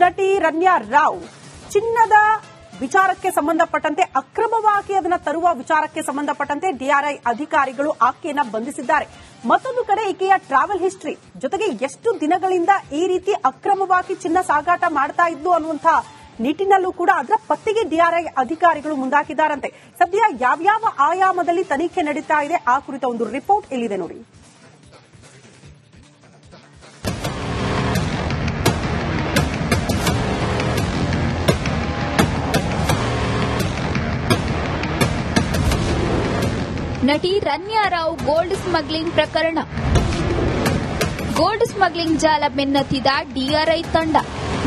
ನಟಿ ರನ್ಯಾ ರಾವ್ ಚಿನ್ನದ ವಿಚಾರಕ್ಕೆ ಸಂಬಂಧಪಟ್ಟಂತೆ ಅಕ್ರಮವಾಗಿ ಅದನ್ನು ತರುವ ವಿಚಾರಕ್ಕೆ ಸಂಬಂಧಪಟ್ಟಂತೆ ಡಿಆರ್ಐ ಅಧಿಕಾರಿಗಳು ಆಕೆಯನ್ನ ಬಂಧಿಸಿದ್ದಾರೆ. ಮತ್ತೊಂದು ಕಡೆ ಈಕೆಯ ಟ್ರಾವೆಲ್ ಹಿಸ್ಟರಿ ಜೊತೆಗೆ ಎಷ್ಟು ದಿನಗಳಿಂದ ಈ ರೀತಿ ಅಕ್ರಮವಾಗಿ ಚಿನ್ನ ಸಾಗಾಟ ಮಾಡ್ತಾ ಇದ್ದು ಅನ್ನುವಂಥ ನಿಟ್ಟಿನಲ್ಲೂ ಕೂಡ ಅದರ ಪತ್ತೆಗೆ ಡಿಆರ್ಐ ಅಧಿಕಾರಿಗಳು ಮುಂದಾಕಿದ್ದಾರಂತೆ. ಸದ್ಯ ಯಾವ್ಯಾವ ಆಯಾಮದಲ್ಲಿ ತನಿಖೆ ನಡೀತಾ ಇದೆ ಆ ಕುರಿತ ಒಂದು ರಿಪೋರ್ಟ್ ಇಲ್ಲಿದೆ ನೋಡಿ. ನಟಿ ರನ್ಯಾ ರಾವ್ ಗೋಲ್ಡ್ ಸ್ಮಗ್ಲಿಂಗ್ ಪ್ರಕರಣ. ಗೋಲ್ಡ್ ಸ್ಮಗ್ಲಿಂಗ್ ಜಾಲ ಬೆನ್ನತ್ತಿದ ಡಿಆರ್ಐ ತಂಡ.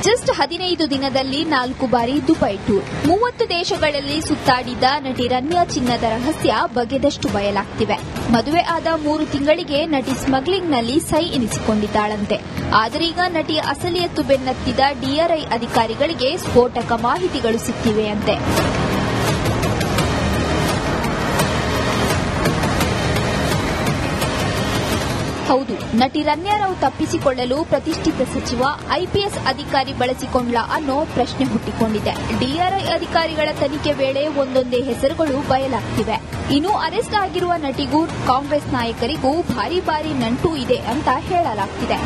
ಜಸ್ಟ್ 15 ದಿನದಲ್ಲಿ 4 ಬಾರಿ ದುಬೈ ಟೂರ್. 30 ದೇಶಗಳಲ್ಲಿ ಸುತ್ತಾಡಿದ್ದ ನಟಿ ರನ್ಯಾ ಚಿನ್ನದ ರಹಸ್ಯ ಬಗೆದಷ್ಟು ಬಯಲಾಗ್ತಿವೆ. ಮದುವೆ ಆದ 3 ತಿಂಗಳಿಗೆ ನಟಿ ಸ್ಮಗ್ಲಿಂಗ್ನಲ್ಲಿ ಸೈ ಎನಿಸಿಕೊಂಡಿದ್ದಾಳಂತೆ. ಆದರೀಗ ನಟಿಯ ಅಸಲಿಯತ್ತು ಬೆನ್ನತ್ತಿದ ಡಿಆರ್ಐ ಅಧಿಕಾರಿಗಳಿಗೆ ಸ್ಫೋಟಕ ಮಾಹಿತಿಗಳು ಸಿಕ್ಕಿವೆಯಂತೆ. ಹೌದು, ನಟಿ ರನ್ಯಾ ರಾವ್ ತಪ್ಪಿಸಿಕೊಳ್ಳಲು ಪ್ರತಿಷ್ಠಿತ ಸಚಿವ ಐಪಿಎಸ್ ಅಧಿಕಾರಿ ಬಳಸಿಕೊಂಡ್ಲ ಅನ್ನೋ ಪ್ರಶ್ನೆ ಹುಟ್ಟಿಕೊಂಡಿದೆ. ಡಿಆರ್ಐ ಅಧಿಕಾರಿಗಳ ತನಿಖೆ ವೇಳೆ ಒಂದೊಂದೇ ಹೆಸರುಗಳು ಬಯಲಾಗ್ತಿವೆ. ಇನ್ನು ಅರೆಸ್ಟ್ ಆಗಿರುವ ನಟಿಗೂ ಕಾಂಗ್ರೆಸ್ ನಾಯಕರಿಗೂ ಭಾರಿ ನಂಟು ಇದೆ ಅಂತ ಹೇಳಲಾಗ್ತಿದೆ.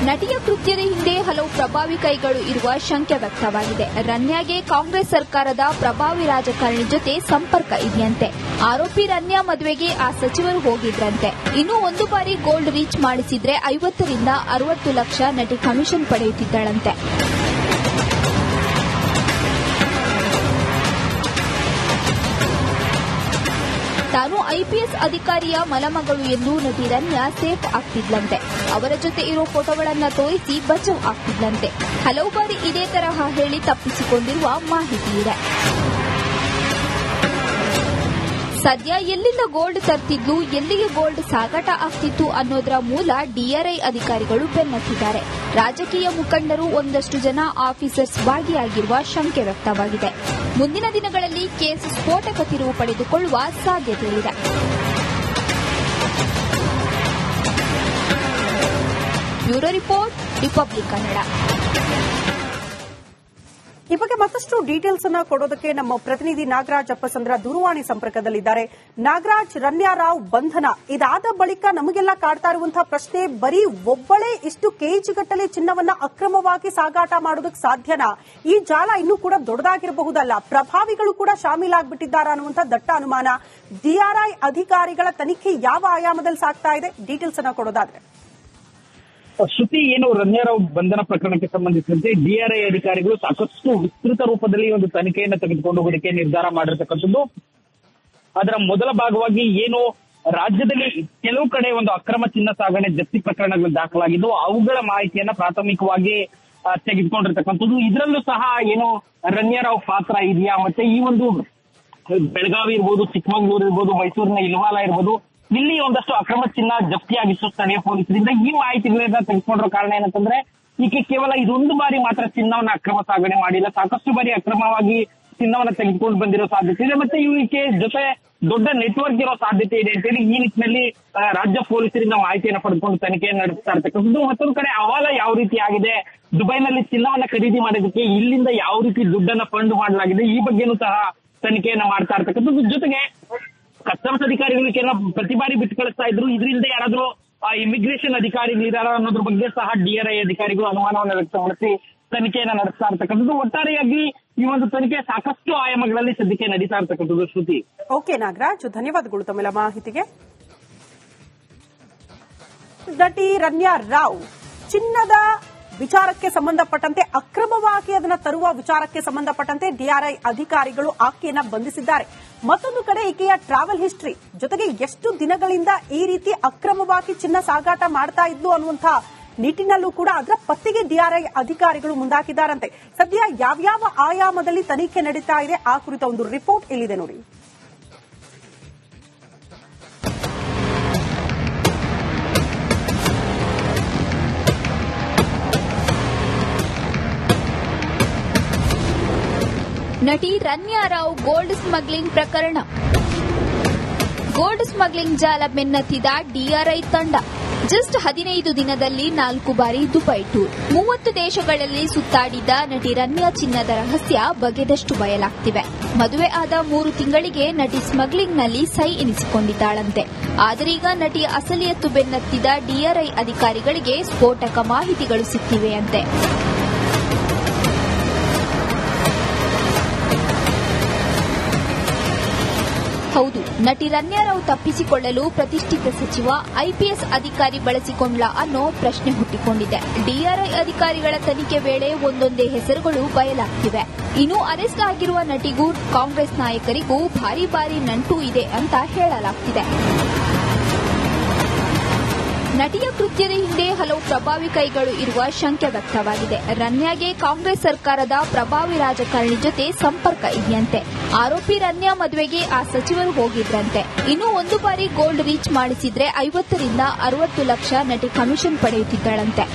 ನಟಿಯ ಕೃತ್ಯದ ಹಿಂದೆ ಹಲವು ಪ್ರಭಾವಿ ಕೈಗಳು ಇರುವ ಶಂಕೆ ವ್ಯಕ್ತವಾಗಿದೆ. ರನ್ಯಾಗೆ ಕಾಂಗ್ರೆಸ್ ಸರ್ಕಾರದ ಪ್ರಭಾವಿ ರಾಜಕಾರಣಿ ಜೊತೆ ಸಂಪರ್ಕ ಇದೆಯಂತೆ. ಆರೋಪಿ ರನ್ಯಾ ಮದುವೆಗೆ ಆ ಸಚಿವರು ಹೋಗಿದ್ರಂತೆ. ಇನ್ನು ಒಂದು ಬಾರಿ ಗೋಲ್ಡ್ ರೀಚ್ ಮಾಡಿಸಿದ್ರೆ 50 ರಿಂದ 60 ಲಕ್ಷ ನಟಿ ಕಮಿಷನ್ ಪಡೆಯುತ್ತಿದ್ದಾಳಂತೆ. ತಾನು ಐಪಿಎಸ್ ಅಧಿಕಾರಿಯ ಮಲಮಗಳು ಎಂದು ನಟಿ ರನ್ಯಾ ಸೇಫ್ ಆಗ್ತಿದ್ಲಂತೆ. ಅವರ ಜೊತೆ ಇರೋ ಫೋಟೋಗಳನ್ನು ತೋರಿಸಿ ಬಚಾವ್ ಆಗ್ತಿದ್ಲಂತೆ. ಹಲವು ಬಾರಿ ಇದೇ ತರಹ ಹೇಳಿ ತಪ್ಪಿಸಿಕೊಂಡಿರುವ ಮಾಹಿತಿ ಇದೆ. ಸದ್ಯ ಎಲ್ಲಿಂದ ಗೋಲ್ಡ್ ತರ್ತಿದ್ಲು, ಎಲ್ಲಿಗೆ ಗೋಲ್ಡ್ ಸಾಗಾಟ ಆಗ್ತಿತ್ತು ಅನ್ನೋದರ ಮೂಲ ಡಿಆರ್ಐ ಅಧಿಕಾರಿಗಳು ಬೆನ್ನತ್ತಿದ್ದಾರೆ. ರಾಜಕೀಯ ಮುಖಂಡರು, ಒಂದಷ್ಟು ಜನ ಆಫೀಸರ್ಸ್ ಭಾಗಿಯಾಗಿರುವ ಶಂಕೆ ವ್ಯಕ್ತವಾಗಿದೆ. ಮುಂದಿನ ದಿನಗಳಲ್ಲಿ ಕೇಸ್ ಸ್ಫೋಟಕ ತಿರುವು ಪಡೆದುಕೊಳ್ಳುವ ಸಾಧ್ಯತೆಯಿದೆ. Bureau report, republic Kannada. ಈ ಬಗ್ಗೆ ಮತ್ತಷ್ಟು ಡೀಟೇಲ್ಸ್ ಅನ್ನ ಕೊಡೋದಕ್ಕೆ ನಮ್ಮ ಪ್ರತಿನಿಧಿ ನಾಗರಾಜ್ ಅಪ್ಪಸಂದ್ರ ದೂರವಾಣಿ ಸಂಪರ್ಕದಲ್ಲಿದ್ದಾರೆ. ನಾಗರಾಜ್, ರನ್ಯಾ ರಾವ್ ಬಂಧನ ಇದಾದ ಬಳಿಕ ನಮಗೆಲ್ಲ ಕಾಡ್ತಾ ಇರುವಂತಹ ಪ್ರಶ್ನೆ, ಬರೀ ಒಬ್ಬಳೇ ಇಷ್ಟು ಕೆಜಿಗಟ್ಟಲೆ ಚಿನ್ನವನ್ನ ಅಕ್ರಮವಾಗಿ ಸಾಗಾಟ ಮಾಡೋದಕ್ಕೆ ಸಾಧ್ಯನಾ? ಈ ಜಾಲ ಇನ್ನೂ ಕೂಡ ದೊಡ್ಡದಾಗಿರಬಹುದಲ್ಲ, ಪ್ರಭಾವಿಗಳು ಕೂಡ ಶಾಮೀಲಾಗ್ಬಿಟ್ಟಿದ್ದಾರಾ ಅನ್ನುವಂಥ ದಟ್ಟ ಅನುಮಾನ. ಡಿಆರ್ಐ ಅಧಿಕಾರಿಗಳ ತನಿಖೆ ಯಾವ ಆಯಾಮದಲ್ಲಿ ಸಾಗ್ತಾ ಇದೆ? ಡೀಟೇಲ್ಸ್ ಅನ್ನ ಕೊಡೋದಾದ್ರೆ. ಶ್ರುತಿ, ಏನು ರನ್ಯಾ ರಾವ್ ಬಂಧನ ಪ್ರಕರಣಕ್ಕೆ ಸಂಬಂಧಿಸಿದಂತೆ ಡಿಆರ್ಐ ಅಧಿಕಾರಿಗಳು ಸಾಕಷ್ಟು ವಿಸ್ತೃತ ರೂಪದಲ್ಲಿ ಒಂದು ತನಿಖೆಯನ್ನು ತೆಗೆದುಕೊಂಡು ಹೋಗೋದಕ್ಕೆ ನಿರ್ಧಾರ ಮಾಡಿರ್ತಕ್ಕಂಥದ್ದು. ಅದರ ಮೊದಲ ಭಾಗವಾಗಿ ಏನು ರಾಜ್ಯದಲ್ಲಿ ಕೆಲವು ಕಡೆ ಒಂದು ಅಕ್ರಮ ಚಿನ್ನ ಸಾಗಣೆ ಜಪ್ತಿ ಪ್ರಕರಣಗಳು ದಾಖಲಾಗಿದ್ದು ಅವುಗಳ ಮಾಹಿತಿಯನ್ನ ಪ್ರಾಥಮಿಕವಾಗಿ ತೆಗೆದುಕೊಂಡಿರ್ತಕ್ಕಂಥದ್ದು. ಇದರಲ್ಲೂ ಸಹ ಏನು ರನ್ಯಾ ರಾವ್ ಪಾತ್ರ ಇದೆಯಾ, ಮತ್ತೆ ಈ ಒಂದು ಬೆಳಗಾವಿ ಇರ್ಬೋದು, ಚಿಕ್ಕಮಗಳೂರು ಇರ್ಬೋದು, ಮೈಸೂರಿನ ಇಲ್ವಾಲ ಇರ್ಬೋದು, ಇಲ್ಲಿ ಒಂದಷ್ಟು ಅಕ್ರಮ ಚಿನ್ನ ಜಪ್ತಿಯಾಗಿತ್ತು ಸ್ಥಳೀಯ ಪೊಲೀಸರಿಂದ. ಈ ಮಾಹಿತಿಗಳನ್ನ ತೆಗೆದುಕೊಂಡಿರೋ ಕಾರಣ ಏನಂತಂದ್ರೆ, ಈಕೆ ಕೇವಲ ಇದೊಂದು ಬಾರಿ ಮಾತ್ರ ಚಿನ್ನವನ್ನ ಅಕ್ರಮ ಸಾಗಣೆ ಮಾಡಿಲ್ಲ, ಸಾಕಷ್ಟು ಬಾರಿ ಅಕ್ರಮವಾಗಿ ಚಿನ್ನವನ್ನ ತೆಗೆದುಕೊಂಡು ಬಂದಿರೋ ಸಾಧ್ಯತೆ ಇದೆ. ಮತ್ತೆ ಈಕೆ ಜೊತೆ ದೊಡ್ಡ ನೆಟ್ವರ್ಕ್ ಇರೋ ಸಾಧ್ಯತೆ ಇದೆ ಅಂತೇಳಿ ಈ ನಿಟ್ಟಿನಲ್ಲಿ ರಾಜ್ಯ ಪೊಲೀಸರಿಂದ ಮಾಹಿತಿಯನ್ನು ಪಡೆದುಕೊಂಡು ತನಿಖೆಯನ್ನು ನಡೆಸ್ತಾ ಇರ್ತಕ್ಕಂಥದ್ದು. ಮತ್ತೊಂದು ಕಡೆ ಹವಾಲ ಯಾವ ರೀತಿ ಆಗಿದೆ, ದುಬೈನಲ್ಲಿ ಚಿನ್ನವನ್ನ ಖರೀದಿ ಮಾಡೋದಕ್ಕೆ ಇಲ್ಲಿಂದ ಯಾವ ರೀತಿ ದುಡ್ಡನ್ನ ಫಂಡ್ ಮಾಡಲಾಗಿದೆ, ಈ ಬಗ್ಗೆನೂ ಸಹ ತನಿಖೆಯನ್ನ ಮಾಡ್ತಾ ಇರ್ತಕ್ಕಂಥದ್ದು. ಜೊತೆಗೆ ಕಸ್ಟಮ್ಸ್ ಅಧಿಕಾರಿಗಳಿಗೆ ಪ್ರತಿ ಬಾರಿ ಬಿಟ್ಟು ಕಳಿಸ್ತಾ ಇದ್ರು, ಇದರಿಂದ ಯಾರಾದ್ರೂ ಇಮಿಗ್ರೇಷನ್ ಅಧಿಕಾರಿಗಳಿದಾರ ಅನ್ನೋದ್ರ ಬಗ್ಗೆ ಸಹ ಡಿಆರ್ಐ ಅಧಿಕಾರಿಗಳು ಅನುಮಾನವನ್ನು ವ್ಯಕ್ತಪಡಿಸಿ ತನಿಖೆಯನ್ನ ನಡೆಸ್ತಾ ಇರ್ತಕ್ಕಂಥದ್ದು. ಒಟ್ಟಾರೆಯಾಗಿ ಈ ಒಂದು ತನಿಖೆ ಸಾಕಷ್ಟು ಆಯಾಮಗಳಲ್ಲಿ ಸದ್ಯಕ್ಕೆ ನಡೀತಾ ಇರ್ತಕ್ಕಂಥದ್ದು. ಶ್ರುತಿ. ಓಕೆ ನಾಗರಾಜ್, ಧನ್ಯವಾದಗಳು ತಮ್ಮೆಲ್ಲ ಮಾಹಿತಿಗೆ. ನಟಿ ರನ್ಯಾ ರಾವ್ ಚಿನ್ನದ ವಿಚಾರಕ್ಕೆ ಸಂಬಂಧಪಟ್ಟಂತೆ ಅಕ್ರಮವಾಗಿ ಅದನ್ನು ತರುವ ವಿಚಾರಕ್ಕೆ ಸಂಬಂಧಪಟ್ಟಂತೆ ಡಿಆರ್ಐ ಅಧಿಕಾರಿಗಳು ಆಕೆಯನ್ನ ಬಂಧಿಸಿದ್ದಾರೆ. ಮತ್ತೊಂದು ಕಡೆ ಈಕೆಯ ಟ್ರಾವೆಲ್ ಹಿಸ್ಟರಿ ಜೊತೆಗೆ ಎಷ್ಟು ದಿನಗಳಿಂದ ಈ ರೀತಿ ಅಕ್ರಮವಾಗಿ ಚಿನ್ನ ಸಾಗಾಟ ಮಾಡ್ತಾ ಇದ್ಲು ಅನ್ನುವಂಥ ನಿಟ್ಟಿನಲ್ಲೂ ಕೂಡ ಅದರ ಪತ್ತೆಗೆ ಡಿಆರ್ಐ ಅಧಿಕಾರಿಗಳು ಮುಂದಾಕಿದ್ದಾರಂತೆ. ಸದ್ಯ ಯಾವ್ಯಾವ ಆಯಾಮದಲ್ಲಿ ತನಿಖೆ ನಡೀತಾ ಇದೆ ಆ ಕುರಿತ ಒಂದು ರಿಪೋರ್ಟ್ ಇಲ್ಲಿದೆ ನೋಡಿ. ನಟಿ ರನ್ಯಾ ರಾವ್ ಗೋಲ್ಡ್ ಸ್ಮಗ್ಲಿಂಗ್ ಪ್ರಕರಣ. ಗೋಲ್ಡ್ ಸ್ಮಗ್ಲಿಂಗ್ ಜಾಲ ಬೆನ್ನತ್ತಿದ ಡಿಆರ್ಐ ತಂಡ. ಜಸ್ಟ್ 15 ದಿನದಲ್ಲಿ 4 ಬಾರಿ ದುಬೈ ಟೂರ್. 30 ದೇಶಗಳಲ್ಲಿ ಸುತ್ತಾಡಿದ ನಟಿ ರನ್ಯಾ ಚಿನ್ನದ ರಹಸ್ಯ ಬಗೆದಷ್ಟು ಬಯಲಾಗ್ತಿವೆ. ಮದುವೆ ಆದ 3 ತಿಂಗಳಿಗೆ ನಟಿ ಸ್ಮಗ್ಲಿಂಗ್ನಲ್ಲಿ ಸೈ ಎನಿಸಿಕೊಂಡಿದ್ದಾಳಂತೆ. ಆದರೀಗ ನಟಿಯ ಅಸಲಿಯತ್ತು ಬೆನ್ನತ್ತಿದ ಡಿಆರ್ಐ ಅಧಿಕಾರಿಗಳಿಗೆ ಸ್ಫೋಟಕ ಮಾಹಿತಿಗಳು ಸಿಕ್ಕಿವೆಯಂತೆ. ಹೌದು, ನಟಿ ರನ್ಯಾ ರಾವ್ ತಪ್ಪಿಸಿಕೊಳ್ಳಲು ಪ್ರತಿಷ್ಠಿತ ಸಚಿವ ಐಪಿಎಸ್ ಅಧಿಕಾರಿ ಬಳಸಿಕೊಂಡ್ಲ ಅನ್ನೋ ಪ್ರಶ್ನೆ ಹುಟ್ಟಿಕೊಂಡಿದೆ. ಡಿಆರ್ಐ ಅಧಿಕಾರಿಗಳ ತನಿಖೆ ವೇಳೆ ಒಂದೊಂದೇ ಹೆಸರುಗಳು ಬಯಲಾಗ್ತಿವೆ. ಇನ್ನು ಅರೆಸ್ಟ್ ಆಗಿರುವ ನಟಿಗೂ ಕಾಂಗ್ರೆಸ್ ನಾಯಕರಿಗೂ ಭಾರಿ ನಂಟು ಇದೆ ಅಂತ ಹೇಳಲಾಗ್ತಿದೆ. ನಟಿಯ ಕೃತ್ಯದ ಹಿಂದೆ ಹಲವು ಪ್ರಭಾವಿ ಕೈಗಳು ಇರುವ ಶಂಕೆ ವ್ಯಕ್ತವಾಗಿದೆ. ರನ್ಯಾಗೆ ಕಾಂಗ್ರೆಸ್ ಸರ್ಕಾರದ ಪ್ರಭಾವಿ ರಾಜಕಾರಣಿ ಜೊತೆ ಸಂಪರ್ಕ ಇದೆಯಂತೆ. ಆರೋಪಿ ರನ್ಯಾ ಮದುವೆಗೆ ಆ ಸಚಿವರು ಹೋಗಿದ್ರಂತೆ. ಇನ್ನು 1 ಬಾರಿ ಗೋಲ್ಡ್ ರೀಚ್ ಮಾಡಿಸಿದ್ರೆ 50 ರಿಂದ 60 ಲಕ್ಷ ನಟಿ ಕಮಿಷನ್ ಪಡೆಯುತ್ತಿದ್ದಳಂತೆ.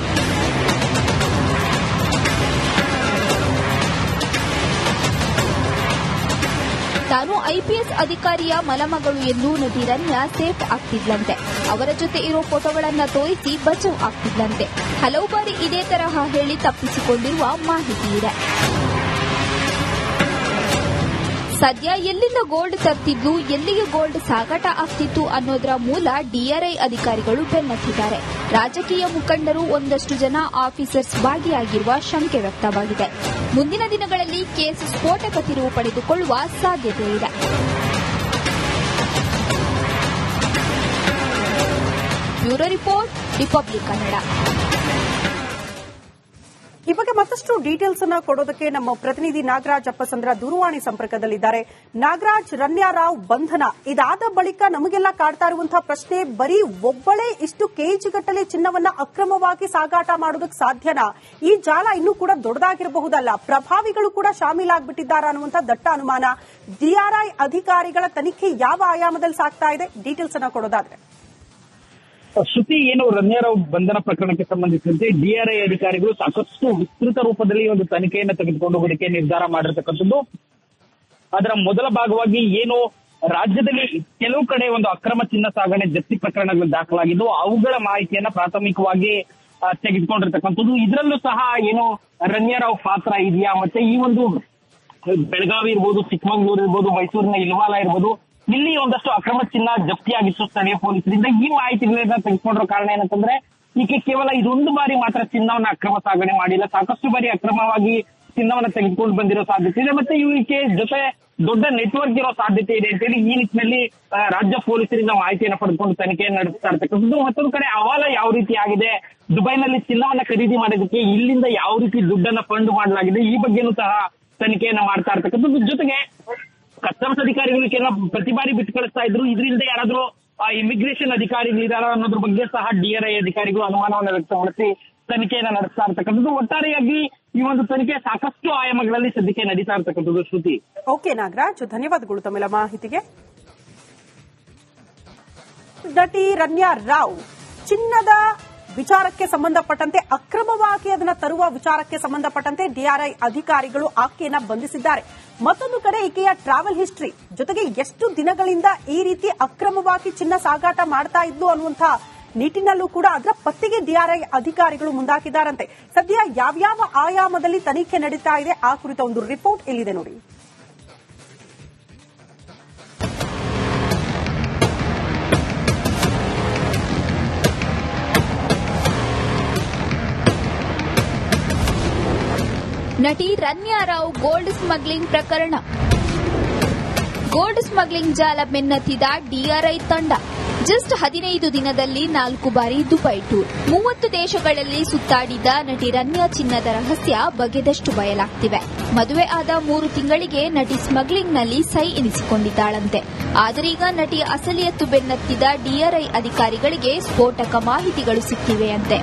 ತಾನು ಐಪಿಎಸ್ ಅಧಿಕಾರಿಯ ಮಲಮಗಳು ಎಂದು ನಟಿ ರನ್ಯಾ ಸೇಫ್ ಆಗ್ತಿದ್ಲಂತೆ. ಅವರ ಜೊತೆ ಇರೋ ಫೋಟೋಗಳನ್ನು ತೋರಿಸಿ ಬಚಾವ್ ಆಗ್ತಿದ್ಲಂತೆ. ಹಲವು ಬಾರಿ ಇದೇ ತರಹ ಹೇಳಿ ತಪ್ಪಿಸಿಕೊಂಡಿರುವ ಮಾಹಿತಿ ಇದೆ. ಸದ್ಯ ಎಲ್ಲಿಂದ ಗೋಲ್ಡ್ ತರ್ತಿದ್ಲು, ಎಲ್ಲಿಗೆ ಗೋಲ್ಡ್ ಸಾಗಾಟ ಆಗ್ತಿತ್ತು ಅನ್ನೋದರ ಮೂಲ ಡಿಆರ್ಐ ಅಧಿಕಾರಿಗಳು ಬೆನ್ನತ್ತಿದ್ದಾರೆ. ರಾಜಕೀಯ ಮುಖಂಡರು, ಒಂದಷ್ಟು ಜನ ಆಫೀಸರ್ಸ್ ಭಾಗಿಯಾಗಿರುವ ಶಂಕೆ ವ್ಯಕ್ತವಾಗಿದೆ. ಮುಂದಿನ ದಿನಗಳಲ್ಲಿ ಕೇಸ್ ಸ್ಫೋಟಕ ತಿರುವು ಪಡೆದುಕೊಳ್ಳುವ ಸಾಧ್ಯತೆ ಇದೆ. Bureau report, republic Kannada. ಈ ಬಗ್ಗೆ ಮತ್ತಷ್ಟು ಡೀಟೇಲ್ಸ್ ಅನ್ನು ಕೊಡೋದಕ್ಕೆ ನಮ್ಮ ಪ್ರತಿನಿಧಿ ನಾಗರಾಜ್ ಅಪ್ಪಸಂದ್ರ ದೂರವಾಣಿ ಸಂಪರ್ಕದಲ್ಲಿದ್ದಾರೆ. ನಾಗರಾಜ್, ರನ್ಯಾ ರಾವ್ ಬಂಧನ ಇದಾದ ಬಳಿಕ ನಮಗೆಲ್ಲ ಕಾಡ್ತಾ ಇರುವಂತಹ ಪ್ರಶ್ನೆ, ಬರೀ ಒಬ್ಬಳೇ ಇಷ್ಟು ಕೆಜಿಗಟ್ಟಲೆ ಚಿನ್ನವನ್ನ ಅಕ್ರಮವಾಗಿ ಸಾಗಾಟ ಮಾಡೋದಕ್ಕೆ ಸಾಧ್ಯನಾ? ಈ ಜಾಲ ಇನ್ನೂ ಕೂಡ ದೊಡ್ಡದಾಗಿರಬಹುದಲ್ಲ, ಪ್ರಭಾವಿಗಳು ಕೂಡ ಶಾಮೀಲಾಗ್ಬಿಟ್ಟಿದ್ದಾರಾ ಅನ್ನುವಂಥ ದಟ್ಟ ಅನುಮಾನ. ಡಿಆರ್ಐ ಅಧಿಕಾರಿಗಳ ತನಿಖೆ ಯಾವ ಆಯಾಮದಲ್ಲಿ ಸಾಗ್ತಾ ಇದೆ? ಡೀಟೇಲ್ಸ್ ಅನ್ನ ಕೊಡೋದಾದ್ರೆ. ಶ್ರುತಿ, ಏನು ರನ್ಯಾ ರಾವ್ ಬಂಧನ ಪ್ರಕರಣಕ್ಕೆ ಸಂಬಂಧಿಸಿದಂತೆ ಡಿಆರ್ಐ ಅಧಿಕಾರಿಗಳು ಸಾಕಷ್ಟು ವಿಸ್ತೃತ ರೂಪದಲ್ಲಿ ಒಂದು ತನಿಖೆಯನ್ನು ತೆಗೆದುಕೊಂಡು ಹೋಗೋದಕ್ಕೆ ನಿರ್ಧಾರ ಮಾಡಿರ್ತಕ್ಕಂಥದ್ದು. ಅದರ ಮೊದಲ ಭಾಗವಾಗಿ ಏನು ರಾಜ್ಯದಲ್ಲಿ ಕೆಲವು ಕಡೆ ಒಂದು ಅಕ್ರಮ ಚಿನ್ನ ಸಾಗಣೆ ಜಪ್ತಿ ಪ್ರಕರಣಗಳು ದಾಖಲಾಗಿದ್ದು, ಅವುಗಳ ಮಾಹಿತಿಯನ್ನ ಪ್ರಾಥಮಿಕವಾಗಿ ತೆಗೆದುಕೊಂಡಿರ್ತಕ್ಕಂಥದ್ದು. ಇದರಲ್ಲೂ ಸಹ ಏನು ರನ್ಯಾ ರಾವ್ ಪಾತ್ರ ಇದೆಯಾ, ಮತ್ತೆ ಈ ಒಂದು ಬೆಳಗಾವಿ ಇರ್ಬೋದು, ಚಿಕ್ಕಮಗಳೂರು ಇರ್ಬೋದು, ಮೈಸೂರಿನ ಇಲ್ವಾಲ ಇರ್ಬೋದು, ಇಲ್ಲಿ ಒಂದಷ್ಟು ಅಕ್ರಮ ಚಿನ್ನ ಜಪ್ತಿಯಾಗಿತ್ತು ಸ್ಥಳೀಯ ಪೊಲೀಸರಿಂದ. ಈ ಮಾಹಿತಿಗಳನ್ನ ತೆಗೆದುಕೊಂಡಿರೋ ಕಾರಣ ಏನಂತಂದ್ರೆ, ಈಕೆ ಕೇವಲ ಇದೊಂದು ಬಾರಿ ಮಾತ್ರ ಚಿನ್ನವನ್ನ ಅಕ್ರಮ ಸಾಗಣೆ ಮಾಡಿಲ್ಲ, ಸಾಕಷ್ಟು ಬಾರಿ ಅಕ್ರಮವಾಗಿ ಚಿನ್ನವನ್ನ ತೆಗೆದುಕೊಂಡು ಬಂದಿರೋ ಸಾಧ್ಯತೆ ಇದೆ. ಮತ್ತೆ ಈಕೆ ಜೊತೆ ದೊಡ್ಡ ನೆಟ್ವರ್ಕ್ ಇರೋ ಸಾಧ್ಯತೆ ಇದೆ ಅಂತೇಳಿ ಈ ನಿಟ್ಟಿನಲ್ಲಿ ರಾಜ್ಯ ಪೊಲೀಸರಿಂದ ಮಾಹಿತಿಯನ್ನು ಪಡೆದುಕೊಂಡು ತನಿಖೆಯನ್ನು ನಡೆಸ್ತಾ ಇರ್ತಕ್ಕಂಥದ್ದು. ಮತ್ತೊಂದು ಕಡೆ ಹವಾಲ ಯಾವ ರೀತಿ ಆಗಿದೆ, ದುಬೈನಲ್ಲಿ ಚಿನ್ನವನ್ನ ಖರೀದಿ ಮಾಡೋದಕ್ಕೆ ಇಲ್ಲಿಂದ ಯಾವ ರೀತಿ ದುಡ್ಡನ್ನ ಫಂಡ್ ಮಾಡಲಾಗಿದೆ, ಈ ಬಗ್ಗೆನೂ ಸಹ ತನಿಖೆಯನ್ನ ಮಾಡ್ತಾ ಇರ್ತಕ್ಕಂಥದ್ದು. ಜೊತೆಗೆ ಕಸ್ಟಮ್ಸ್ ಅಧಿಕಾರಿಗಳು ಕೆಲ ಪ್ರತಿ ಬಾರಿ ಬಿಟ್ಟು ಕಳಿಸ್ತಾ ಇದ್ರು, ಇದರಿಂದ ಯಾರಾದ್ರೂ ಇಮಿಗ್ರೇಷನ್ ಅಧಿಕಾರಿಗಳಿದಾರ ಅನ್ನೋದ್ರ ಬಗ್ಗೆ ಸಹ ಡಿಆರ್ಐ ಅಧಿಕಾರಿಗಳು ಅನುಮಾನವನ್ನು ವ್ಯಕ್ತಪಡಿಸಿ ತನಿಖೆಯನ್ನ ನಡೆಸ್ತಾ ಇರ್ತಕ್ಕಂಥದ್ದು. ಒಟ್ಟಾರೆಯಾಗಿ ಈ ಒಂದು ತನಿಖೆ ಸಾಕಷ್ಟು ಆಯಾಮಗಳಲ್ಲಿ ಸದ್ಯಕ್ಕೆ ನಡೀತಾ ಇರ್ತಕ್ಕಂಥದ್ದು. ಶ್ರುತಿ. ಓಕೆ ನಾಗರಾಜ್, ಧನ್ಯವಾದಗಳು ತಮ್ಮೆಲ್ಲ ಮಾಹಿತಿಗೆ. ನಟಿ ರನ್ಯಾ ರಾವ್ ಚಿನ್ನದ ವಿಚಾರಕ್ಕೆ ಸಂಬಂಧಪಟ್ಟಂತೆ, ಅಕ್ರಮವಾಗಿ ಅದನ್ನು ತರುವ ವಿಚಾರಕ್ಕೆ ಸಂಬಂಧಪಟ್ಟಂತೆ ಡಿಆರ್ಐ ಅಧಿಕಾರಿಗಳು ಆಕೆಯನ್ನ ಬಂಧಿಸಿದ್ದಾರೆ. ಮತ್ತೊಂದು ಕಡೆ ಈಕೆಯ ಟ್ರಾವೆಲ್ ಹಿಸ್ಟ್ರಿ ಜೊತೆಗೆ ಎಷ್ಟು ದಿನಗಳಿಂದ ಈ ರೀತಿ ಅಕ್ರಮವಾಗಿ ಚಿನ್ನ ಸಾಗಾಟ ಮಾಡ್ತಾ ಇದ್ದು ಅನ್ನುವಂತಹ ನಿಟ್ಟಿನಲ್ಲೂ ಕೂಡ ಅದರ ಪತ್ತೆಗೆ ಡಿಆರ್ಐ ಅಧಿಕಾರಿಗಳು ಮುಂದಾಕಿದ್ದಾರಂತೆ. ಸದ್ಯ ಯಾವ್ಯಾವ ಆಯಾಮದಲ್ಲಿ ತನಿಖೆ ನಡೀತಾ ಇದೆ ಆ ಕುರಿತ ಒಂದು ರಿಪೋರ್ಟ್ ಇಲ್ಲಿದೆ ನೋಡಿ. ನಟಿ ರನ್ಯಾ ರಾವ್ ಗೋಲ್ಡ್ ಸ್ಮಗ್ಲಿಂಗ್ ಪ್ರಕರಣ. ಗೋಲ್ಡ್ ಸ್ಮಗ್ಲಿಂಗ್ ಜಾಲ ಬೆನ್ನತ್ತಿದ ಡಿಆರ್ಐ ತಂಡ. ಜಸ್ಟ್ 15 ದಿನದಲ್ಲಿ 4 ಬಾರಿ ದುಬೈ ಟೂರ್. 30 ದೇಶಗಳಲ್ಲಿ ಸುತ್ತಾಡಿದ ನಟಿ ರನ್ಯಾ ಚಿನ್ನದ ರಹಸ್ಯ ಬಗೆದಷ್ಟು ಬಯಲಾಗ್ತಿವೆ. ಮದುವೆ ಆದ 3 ತಿಂಗಳಿಗೆ ನಟಿ ಸ್ಮಗ್ಲಿಂಗ್ನಲ್ಲಿ ಸೈ ಎನಿಸಿಕೊಂಡಿದ್ದಾಳಂತೆ. ಆದರೀಗ ನಟಿಯ ಅಸಲಿಯತ್ತು ಬೆನ್ನತ್ತಿದ ಡಿಆರ್ಐ ಅಧಿಕಾರಿಗಳಿಗೆ ಸ್ಫೋಟಕ ಮಾಹಿತಿಗಳು ಸಿಕ್ಕಿವೆಯಂತೆ.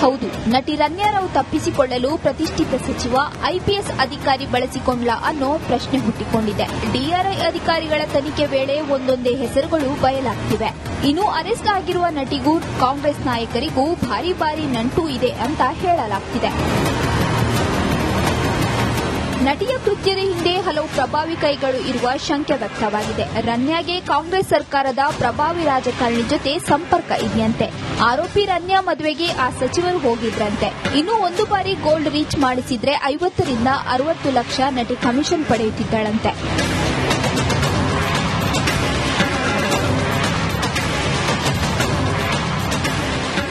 ಹೌದು, ನಟಿ ರನ್ಯಾ ರಾವ್ ತಪ್ಪಿಸಿಕೊಳ್ಳಲು ಪ್ರತಿಷ್ಠಿತ ಸಚಿವ ಐಪಿಎಸ್ ಅಧಿಕಾರಿ ಬಳಸಿಕೊಂಡ್ಲ ಅನ್ನೋ ಪ್ರಶ್ನೆ ಹುಟ್ಟಿಕೊಂಡಿದೆ. ಡಿಆರ್ಐ ಅಧಿಕಾರಿಗಳ ತನಿಖೆ ವೇಳೆ ಒಂದೊಂದೇ ಹೆಸರುಗಳು ಬಯಲಾಗ್ತಿವೆ. ಇನ್ನು ಅರೆಸ್ಟ್ ಆಗಿರುವ ನಟಿಗೂ ಕಾಂಗ್ರೆಸ್ ನಾಯಕರಿಗೂ ಭಾರಿ ನಂಟು ಇದೆ ಅಂತ ಹೇಳಲಾಗ್ತಿದೆ. ನಟಿಯ ಕೃತ್ಯದ ಹಿಂದೆ ಹಲವು ಪ್ರಭಾವಿ ಕೈಗಳು ಇರುವ ಶಂಕೆ ವ್ಯಕ್ತವಾಗಿದೆ. ರನ್ಯಾಗೆ ಕಾಂಗ್ರೆಸ್ ಸರ್ಕಾರದ ಪ್ರಭಾವಿ ರಾಜಕಾರಣಿ ಜೊತೆ ಸಂಪರ್ಕ ಇದೆಯಂತೆ. ಆರೋಪಿ ರನ್ಯಾ ಮದುವೆಗೆ ಆ ಸಚಿವರು ಹೋಗಿದ್ರಂತೆ. ಇನ್ನು ಒಂದು ಬಾರಿ ಗೋಲ್ಡ್ ರೀಚ್ ಮಾಡಿಸಿದ್ರೆ 50 ರಿಂದ 60 ಲಕ್ಷ ನಟಿ ಕಮಿಷನ್ ಪಡೆಯುತ್ತಿದ್ದಳಂತೆ.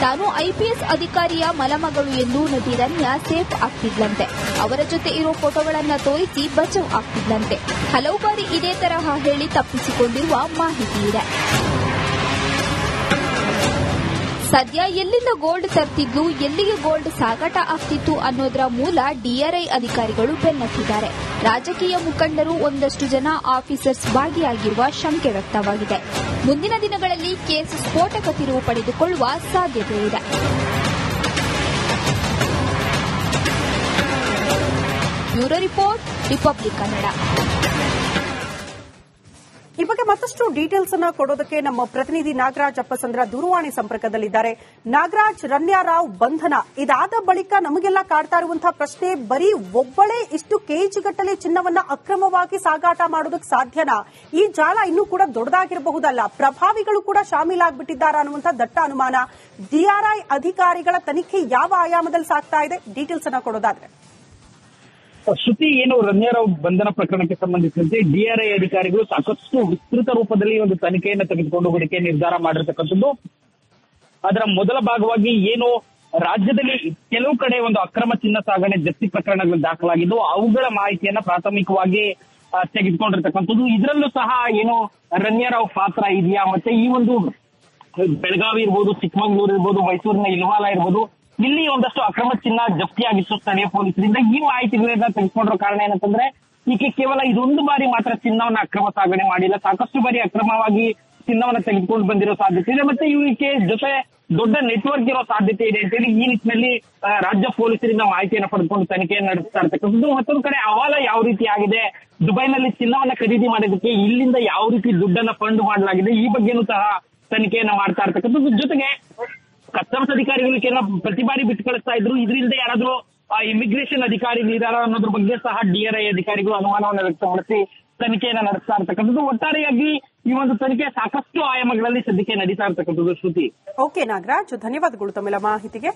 ತಾನು ಐಪಿಎಸ್ ಅಧಿಕಾರಿಯ ಮಲಮಗಳು ಎಂದು ನಟಿ ರನ್ಯಾ ಸೇಫ್ ಆಗ್ತಿದ್ಲಂತೆ. ಅವರ ಜೊತೆ ಇರೋ ಫೋಟೋಗಳನ್ನು ತೋರಿಸಿ ಬಚಾವ್ ಆಗ್ತಿದ್ಲಂತೆ. ಹಲವು ಬಾರಿ ಇದೇ ತರಹ ಹೇಳಿ ತಪ್ಪಿಸಿಕೊಂಡಿರುವ ಮಾಹಿತಿ ಇದೆ. ಸದ್ಯ ಎಲ್ಲಿಂದ ಗೋಲ್ಡ್ ತರ್ತಿದ್ಲು, ಎಲ್ಲಿಗೆ ಗೋಲ್ಡ್ ಸಾಗಾಟ ಆಗ್ತಿತ್ತು ಅನ್ನೋದರ ಮೂಲ ಡಿಆರ್ಐ ಅಧಿಕಾರಿಗಳು ಬೆನ್ನತ್ತಿದ್ದಾರೆ. ರಾಜಕೀಯ ಮುಖಂಡರು, ಒಂದಷ್ಟು ಜನ ಆಫೀಸರ್ಸ್ ಭಾಗಿಯಾಗಿರುವ ಶಂಕೆ ವ್ಯಕ್ತವಾಗಿದೆ. ಮುಂದಿನ ದಿನಗಳಲ್ಲಿ ಕೇಸ್ ಸ್ಫೋಟಕ ತಿರುವು ಪಡೆದುಕೊಳ್ಳುವ ಸಾಧ್ಯತೆ ಇದೆ. Bureau report, republic Kannada. ಈ ಬಗ್ಗೆ ಮತ್ತಷ್ಟು ಡೀಟೇಲ್ಸ್ ಅನ್ನು ಕೊಡೋದಕ್ಕೆ ನಮ್ಮ ಪ್ರತಿನಿಧಿ ನಾಗರಾಜ್ ಅಪ್ಪಸಂದ್ರ ದೂರವಾಣಿ ಸಂಪರ್ಕದಲ್ಲಿದ್ದಾರೆ. ನಾಗರಾಜ್, ರನ್ಯಾ ರಾವ್ ಬಂಧನ ಇದಾದ ಬಳಿಕ ನಮಗೆಲ್ಲ ಕಾಡ್ತಾ ಇರುವಂತಹ ಪ್ರಶ್ನೆ, ಬರೀ ಒಬ್ಬಳೇ ಇಷ್ಟು ಕೆಜಿಗಟ್ಟಲೆ ಚಿನ್ನವನ್ನ ಅಕ್ರಮವಾಗಿ ಸಾಗಾಟ ಮಾಡೋದಕ್ಕೆ ಸಾಧ್ಯನಾ? ಈ ಜಾಲ ಇನ್ನೂ ಕೂಡ ದೊಡ್ಡದಾಗಿರಬಹುದಲ್ಲ, ಪ್ರಭಾವಿಗಳು ಕೂಡ ಶಾಮೀಲಾಗ್ಬಿಟ್ಟಿದ್ದಾರಾ ಅನ್ನುವಂಥ ದಟ್ಟ ಅನುಮಾನ. ಡಿಆರ್ಐ ಅಧಿಕಾರಿಗಳ ತನಿಖೆ ಯಾವ ಆಯಾಮದಲ್ಲಿ ಸಾಗ್ತಾ ಇದೆ? ಡೀಟೇಲ್ಸ್ ಅನ್ನ ಕೊಡೋದಾದ್ರೆ. ಶ್ರುತಿ, ಏನು ರನ್ಯಾರಾವ್ ಬಂಧನ ಪ್ರಕರಣಕ್ಕೆ ಸಂಬಂಧಿಸಿದಂತೆ ಡಿಆರ್ಐ ಅಧಿಕಾರಿಗಳು ಸಾಕಷ್ಟು ವಿಸ್ತೃತ ರೂಪದಲ್ಲಿ ಒಂದು ತನಿಖೆಯನ್ನು ತೆಗೆದುಕೊಂಡು ಹೋಗೋದಕ್ಕೆ ನಿರ್ಧಾರ ಮಾಡಿರ್ತಕ್ಕಂಥದ್ದು. ಅದರ ಮೊದಲ ಭಾಗವಾಗಿ ಏನು ರಾಜ್ಯದಲ್ಲಿ ಕೆಲವು ಕಡೆ ಒಂದು ಅಕ್ರಮ ಚಿನ್ನ ಸಾಗಣೆ ಜಪ್ತಿ ಪ್ರಕರಣಗಳು ದಾಖಲಾಗಿದ್ದು ಅವುಗಳ ಮಾಹಿತಿಯನ್ನ ಪ್ರಾಥಮಿಕವಾಗಿ ತೆಗೆದುಕೊಂಡಿರ್ತಕ್ಕಂಥದ್ದು. ಇದರಲ್ಲೂ ಸಹ ಏನು ರನ್ಯಾರಾವ್ ಪಾತ್ರ ಇದೆಯಾ, ಮತ್ತೆ ಈ ಒಂದು ಬೆಳಗಾವಿ ಇರ್ಬೋದು, ಚಿಕ್ಕಮಗಳೂರು ಇರ್ಬೋದು, ಮೈಸೂರಿನ ಇಲ್ವಾಲ ಇರ್ಬೋದು, ಇಲ್ಲಿ ಒಂದಷ್ಟು ಅಕ್ರಮ ಚಿನ್ನ ಜಪ್ತಿಯಾಗಿತ್ತು ಸ್ಥಳೀಯ ಪೊಲೀಸರಿಂದ. ಈ ಮಾಹಿತಿಗಳನ್ನ ತೆಗೆದುಕೊಂಡಿರೋ ಕಾರಣ ಏನಂತಂದ್ರೆ, ಈಕೆ ಕೇವಲ ಇದೊಂದು ಬಾರಿ ಮಾತ್ರ ಚಿನ್ನವನ್ನ ಅಕ್ರಮ ಸಾಗಣೆ ಮಾಡಿಲ್ಲ, ಸಾಕಷ್ಟು ಬಾರಿ ಅಕ್ರಮವಾಗಿ ಚಿನ್ನವನ್ನ ತೆಗೆದುಕೊಂಡು ಬಂದಿರೋ ಸಾಧ್ಯತೆ ಇದೆ. ಮತ್ತೆ ಈಕೆ ಜೊತೆ ದೊಡ್ಡ ನೆಟ್ವರ್ಕ್ ಇರೋ ಸಾಧ್ಯತೆ ಇದೆ ಅಂತೇಳಿ ಈ ನಿಟ್ಟಿನಲ್ಲಿ ರಾಜ್ಯ ಪೊಲೀಸರಿಂದ ಮಾಹಿತಿಯನ್ನು ಪಡೆದುಕೊಂಡು ತನಿಖೆಯನ್ನು ನಡೆಸ್ತಾ ಇರ್ತಕ್ಕಂಥದ್ದು. ಮತ್ತೊಂದು ಕಡೆ ಹವಾಲ ಯಾವ ರೀತಿ ಆಗಿದೆ, ದುಬೈನಲ್ಲಿ ಚಿನ್ನವನ್ನ ಖರೀದಿ ಮಾಡೋದಕ್ಕೆ ಇಲ್ಲಿಂದ ಯಾವ ರೀತಿ ದುಡ್ಡನ್ನ ಫಂಡ್ ಮಾಡಲಾಗಿದೆ, ಈ ಬಗ್ಗೆನೂ ಸಹ ತನಿಖೆಯನ್ನ ಮಾಡ್ತಾ ಇರ್ತಕ್ಕಂಥದ್ದು. ಜೊತೆಗೆ ಕಸ್ಟಮ್ಸ್ ಅಧಿಕಾರಿಗಳು ಪ್ರತಿ ಬಾರಿ ಬಿಟ್ಟು ಕಳಿಸ್ತಾ ಇದ್ರು, ಇದರಿಂದ ಯಾರಾದ್ರೂ ಇಮಿಗ್ರೇಷನ್ ಅಧಿಕಾರಿಗಳಿದಾರ ಅನ್ನೋದ್ರ ಬಗ್ಗೆ ಸಹ ಡಿಆರ್ಐ ಅಧಿಕಾರಿಗಳು ಅನುಮಾನವನ್ನು ವ್ಯಕ್ತಪಡಿಸಿ ತನಿಖೆಯನ್ನ ನಡೆಸ್ತಾ ಇರ್ತಕ್ಕಂಥದ್ದು. ಒಟ್ಟಾರೆಯಾಗಿ ಈ ಒಂದು ತನಿಖೆ ಸಾಕಷ್ಟು ಆಯಾಮಗಳಲ್ಲಿ ಸದ್ಯಕ್ಕೆ ನಡೀತಾ ಇರ್ತಕ್ಕಂಥದ್ದು. ಶ್ರುತಿ. ಓಕೆ ನಾಗರಾಜ್, ಧನ್ಯವಾದಗಳು ತಮ್ಮೆಲ್ಲ ಮಾಹಿತಿಗೆ.